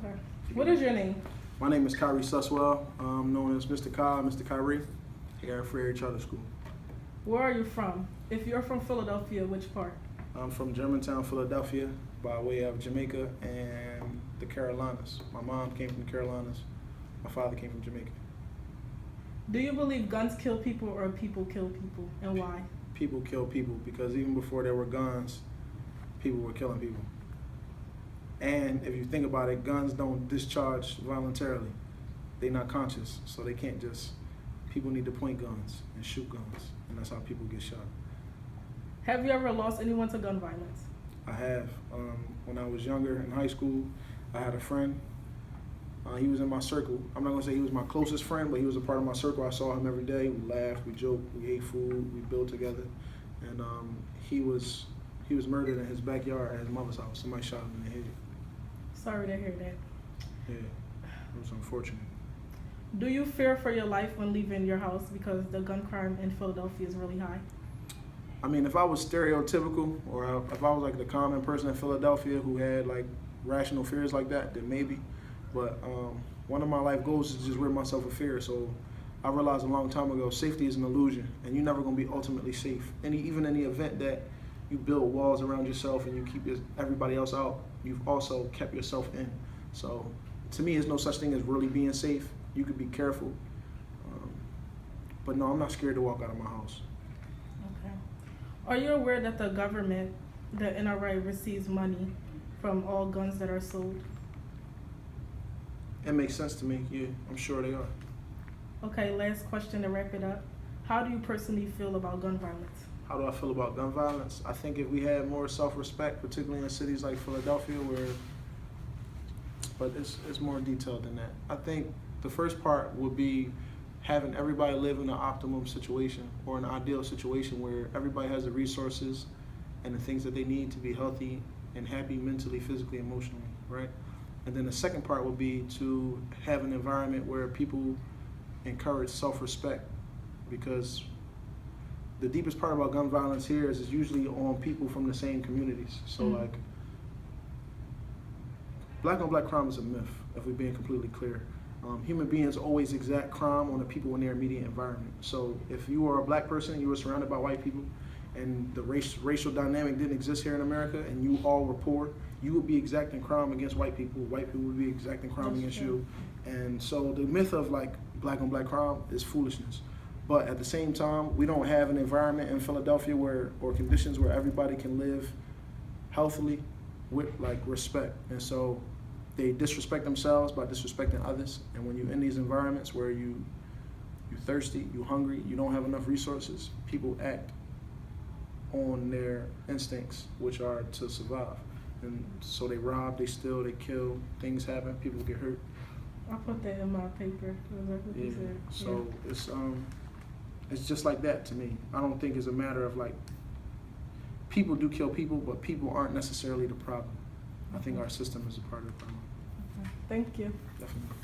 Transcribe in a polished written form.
Okay. What is your name? My name is Kyrie Suswell. I'm known as Mr. Kai, Mr. Kyrie, here at Freire Charter School. Where are you from? If you're from Philadelphia, which part? I'm from Germantown, Philadelphia, by way of Jamaica and the Carolinas. My mom came from the Carolinas. My father came from Jamaica. Do you believe guns kill people or people kill people, and why? People kill people because even before there were guns, people were killing people. And if you think about it, guns don't discharge voluntarily. They're not conscious, so they can't just, people need to point guns and shoot guns, and that's how people get shot. Have you ever lost anyone to gun violence? I have. When I was younger in high school, I had a friend. He was in my circle. I'm not gonna say he was my closest friend, but he was a part of my circle. I saw him every day. We laughed, we joked, we ate food, we built together. And he was murdered in his backyard at his mother's house. Somebody shot him in the head. Sorry to hear that. Yeah, it was unfortunate. Do you fear for your life when leaving your house because the gun crime in Philadelphia is really high? I mean, if I was stereotypical, or if I was like the common person in Philadelphia who had like rational fears like that, then maybe. But one of my life goals is to just rid myself of fear. So I realized a long time ago, safety is an illusion, and you're never gonna be ultimately safe. Even in the event that you build walls around yourself and you keep everybody else out, you've also kept yourself in. So to me, there's no such thing as really being safe. You could be careful. But no, I'm not scared to walk out of my house. Okay. Are you aware that the government, the NRA, receives money from all guns that are sold? It makes sense to me, yeah, I'm sure they are. Okay, last question to wrap it up. How do you personally feel about gun violence? How do I feel about gun violence? I think if we had more self-respect, particularly in cities like Philadelphia, but it's more detailed than that. I think the first part would be having everybody live in an optimum situation or an ideal situation where everybody has the resources and the things that they need to be healthy and happy mentally, physically, emotionally, right? And then the second part would be to have an environment where people encourage self-respect, because the deepest part about gun violence here is it's usually on people from the same communities. So like, black on black crime is a myth, if we're being completely clear. Human beings always exact crime on the people in their immediate environment. So if you are a black person and you were surrounded by white people and the racial dynamic didn't exist here in America and you all were poor, you would be exacting crime against white people would be exacting crime against you. And so the myth of like black on black crime is foolishness. But at the same time, we don't have an environment in Philadelphia or conditions where everybody can live healthily with like respect. And so they disrespect themselves by disrespecting others. And when you're in these environments where you're thirsty, you're hungry, you don't have enough resources, people act on their instincts, which are to survive. And so they rob, they steal, they kill, things happen, people get hurt. I put that in my paper. What you said. So it's just like that to me. I don't think it's a matter of like, people do kill people, but people aren't necessarily the problem. I think our system is a part of the problem. Okay. Thank you. Definitely.